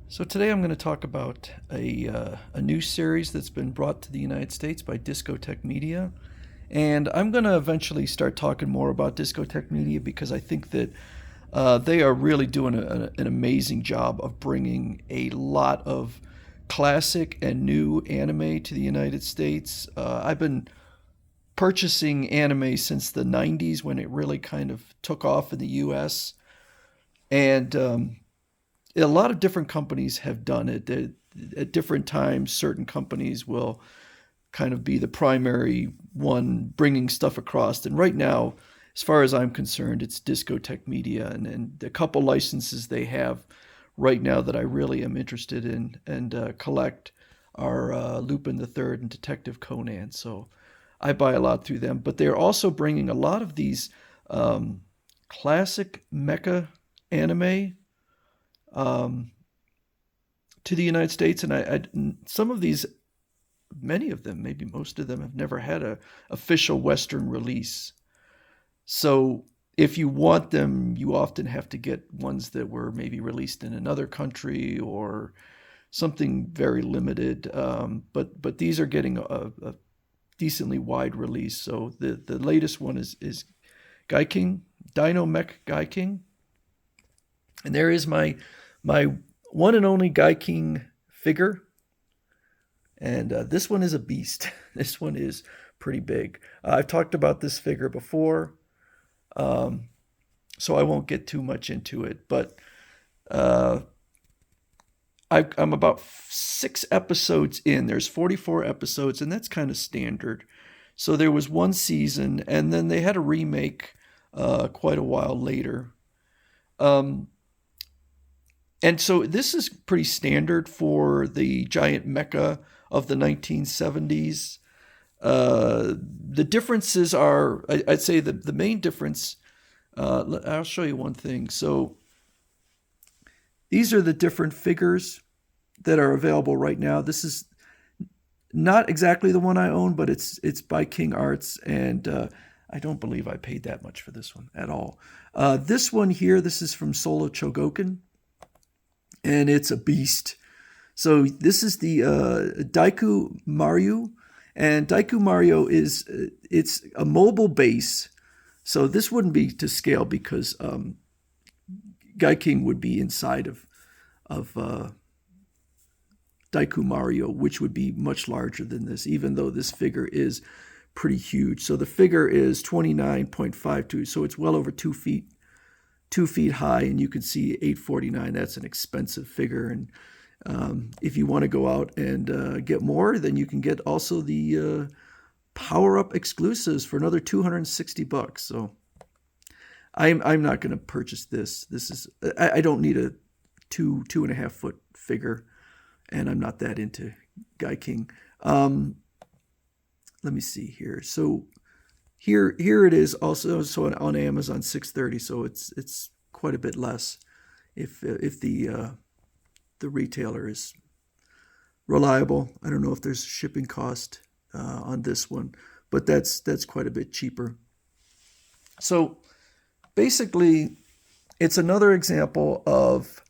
So today I'm going to talk about a new series that's been brought to the United States by Discotek Media, and I'm going to eventually start talking more about Discotek Media because I think that they are really doing an amazing job of bringing a lot of classic and new anime to the United States. I've been purchasing anime since the 90s when it really kind of took off in the U.S. and a lot of different companies have done it. At different times, certain companies will kind of be the primary one bringing stuff across. And right now, as far as I'm concerned, it's Discotek Media and a couple licenses they have right now that I really am interested in and collect are Lupin the Third and Detective Conan. So I buy a lot through them. But they're also bringing a lot of these um, classic mecha anime um, to the United States, and some of these, many of them, maybe most of them, have never had a official Western release. So if you want them, you often have to get ones that were maybe released in another country or something very limited. But these are getting a decently wide release. So the latest one is Gaiking, Dino Mech Gaiking, and there is my one and only Gaiking figure, and this one is a beast. This one is pretty big. I've talked about this figure before, um, so I won't get too much into it. But uh, I'm about 6 episodes in. There's 44 episodes, and that's kind of standard. So there was one season, and then they had a remake quite a while later. Um, And so this is pretty standard for the giant mecha of the 1970s. The differences are, I'd say the main difference, I'll show you one thing. So these are the different figures that are available right now. This is not exactly the one I own, but it's by King Arts, and I don't believe I paid that much for this one at all. This one here, this is from Solo Chogokin, and it's a beast. So this is the Daiku Mario, and Daiku Mario is it's a mobile base. So this wouldn't be to scale because Gaiking would be inside of Daiku Mario, which would be much larger than this, even though this figure is pretty huge. So the figure is 29.52, so it's well over 2 feet 2 feet high, and you can see 849. That's an expensive figure, and if you want to go out and get more, then you can get also the power up exclusives for another $260. So I'm not going to purchase this. This is I don't need a 2.5 foot figure, and I'm not that into Gaiking. Um, Let me see here. So here it is also so on Amazon 630. So it's quite a bit less if the retailer is reliable. I don't know if there's shipping cost on this one, but that's quite a bit cheaper. So basically, it's another example of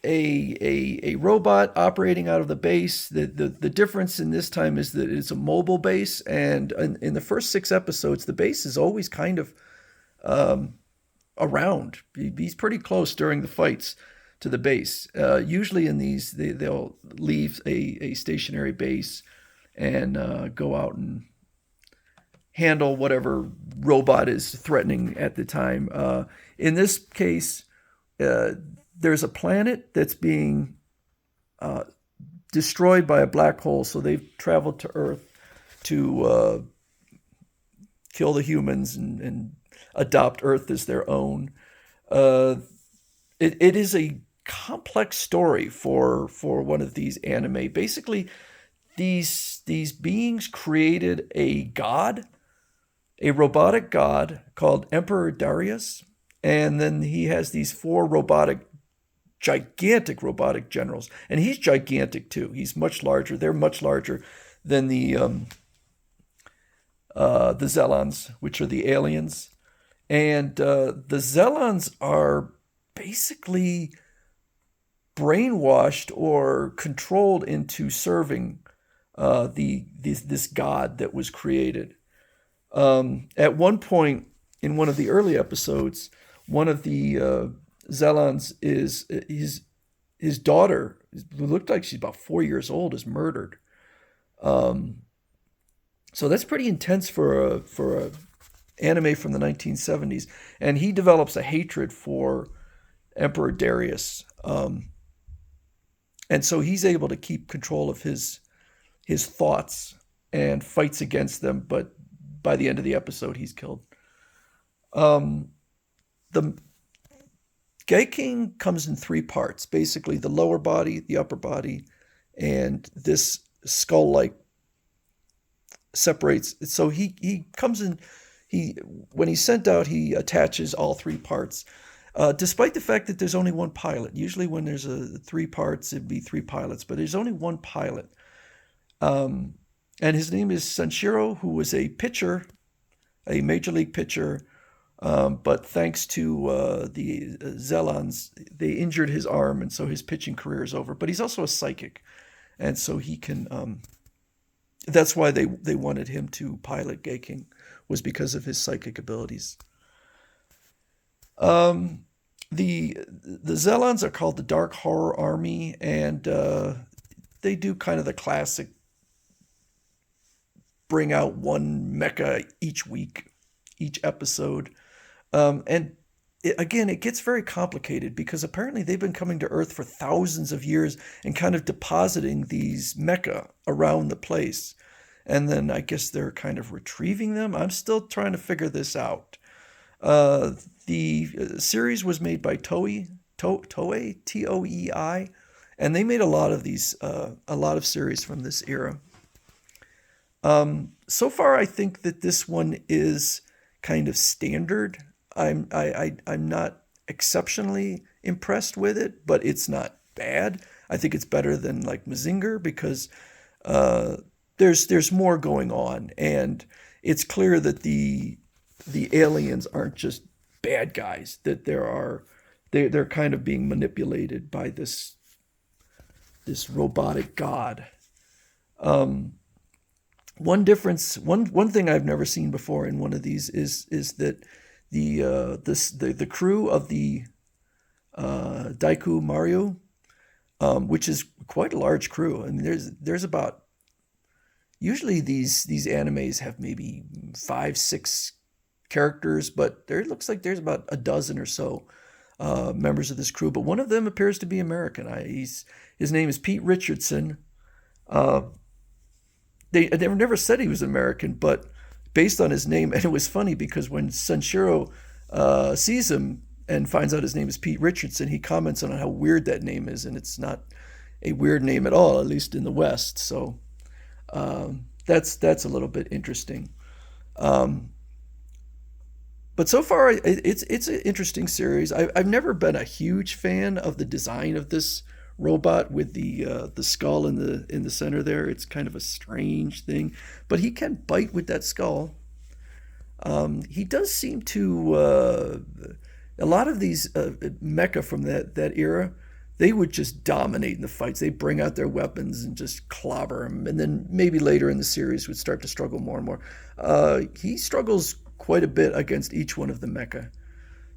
a robot operating out of the base. The difference in this time is that it's a mobile base, and in the first 6 episodes, the base is always kind of um, around. He's pretty close during the fights to the base. Usually in these, they'll leave a stationary base and go out and handle whatever robot is threatening at the time. In this case, uh, there's a planet that's being uh, destroyed by a black hole, so they've traveled to Earth to kill the humans and adopt Earth as their own. Uh, it is a complex story for one of these anime. Basically, these beings created a god, a robotic god called Emperor Darius, and then he has these four gigantic robotic generals, and he's gigantic too. He's much larger. They're much larger than the Zelans, which are the aliens, and the Zelans are basically brainwashed or controlled into serving this god that was created. At one point in one of the early episodes, one of the Zelans is his daughter, who looked like she's about 4 years old, is murdered. Um, so that's pretty intense for a anime from the 1970s, and he develops a hatred for Emperor Darius, and so he's able to keep control of his thoughts and fights against them. But by the end of the episode, he's killed. Um, the Gaiking comes in three parts, basically the lower body, the upper body, and this skull-like separates. So he comes in. He When he's sent out, he attaches all three parts. Despite the fact that there's only one pilot. Usually, when there's three parts, it'd be three pilots, but there's only one pilot. Um, and his name is Sanshiro, who was a pitcher, a major league pitcher. But thanks to the Zelans, they injured his arm, and so his pitching career is over. But he's also a psychic, and so he can. That's why they wanted him to pilot Gaiking, was because of his psychic abilities. Um, the Zelans are called the Dark Horror Army, and they do kind of the classic: bring out one mecha each week, each episode. And again, it gets very complicated because apparently they've been coming to Earth for thousands of years and kind of depositing these mecha around the place. And then I guess they're kind of retrieving them. I'm still trying to figure this out. The series was made by Toei, Toei, and they made a lot of these, a lot of series from this era. So far, I think that this one is kind of standard. I'm not exceptionally impressed with it, but it's not bad. I think it's better than like Mazinger because uh, there's more going on, and it's clear that the aliens aren't just bad guys. That they're kind of being manipulated by this robotic god. Um, one thing I've never seen before in one of these is that the crew of the Daiku Mario, which is quite a large crew. I mean, there's about usually these animes have maybe 5, 6 characters, but there looks like there's about a dozen or so members of this crew. But one of them appears to be American. His name is Pete Richardson. Uh, they never said he was American, but based on his name, and it was funny because when Sanshiro sees him and finds out his name is Pete Richardson, he comments on how weird that name is, and it's not a weird name at all, at least in the West. So that's a little bit interesting. Um, but so far, it's an interesting series. I've never been a huge fan of the design of this robot with the skull in the center there. It's kind of a strange thing, but he can bite with that skull. He does seem to a lot of these mecha from that era. They would just dominate in the fights. They bring out their weapons and just clobber him, and then maybe later in the series would start to struggle more and more. He struggles quite a bit against each one of the mecha.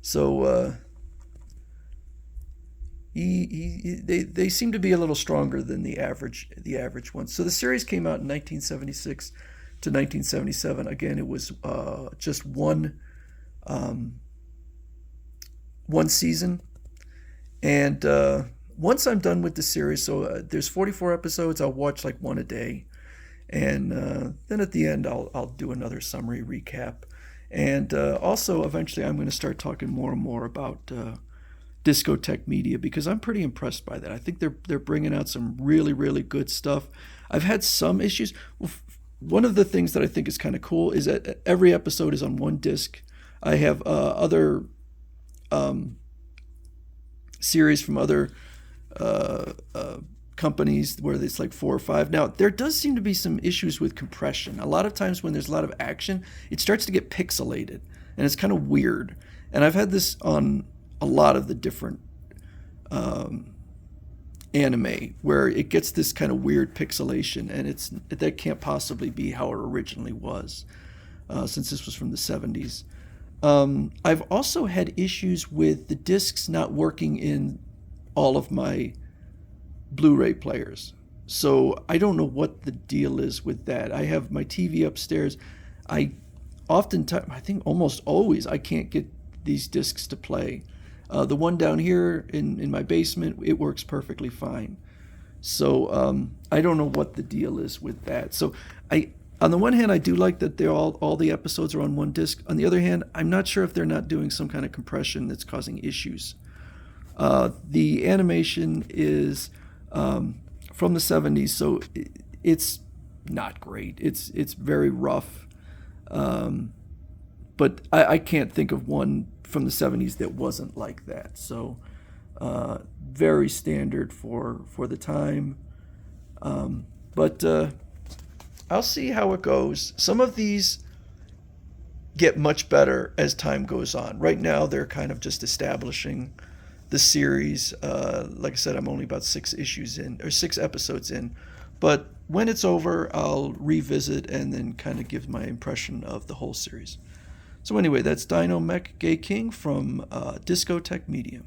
So they seem to be a little stronger than the average ones. So the series came out in 1976 to 1977. Again, it was just um, one season, and once I'm done with the series, so there's 44 episodes. I'll watch like one a day, and then at the end I'll do another summary recap, and also eventually I'm going to start talking more and more about Discotek Media because I'm pretty impressed by that. I think they're bringing out some really really good stuff. I've had some issues. One of the things that I think is kind of cool is that every episode is on one disc. I have other um, series from other uh, uh, companies where it's like 4 or 5. Now, there does seem to be some issues with compression. A lot of times when there's a lot of action, it starts to get pixelated, and it's kind of weird. And I've had this on a lot of the different um, anime where it gets this kind of weird pixelation, and that can't possibly be how it originally was, since this was from the 70s. I've also had issues with the discs not working in all of my Blu-ray players. So I don't know what the deal is with that. I have my TV upstairs. I oftentimes, I think almost always, I can't get these discs to play. The one down here in my basement, it works perfectly fine. So I don't know what the deal is with that. So on the one hand, I do like that they're all the episodes are on one disc. On the other hand, I'm not sure if they're not doing some kind of compression that's causing issues. The animation is from the 70s, so it's not great. It's very rough. But I can't think of one from the 70s that wasn't like that. So very standard for the time. But I'll see how it goes. Some of these get much better as time goes on. Right now, they're kind of just establishing the series. Like I said, I'm only about 6 episodes in. But when it's over, I'll revisit and then kind of give my impression of the whole series. So anyway, that's Dino Mech Gaiking from Discotek Media.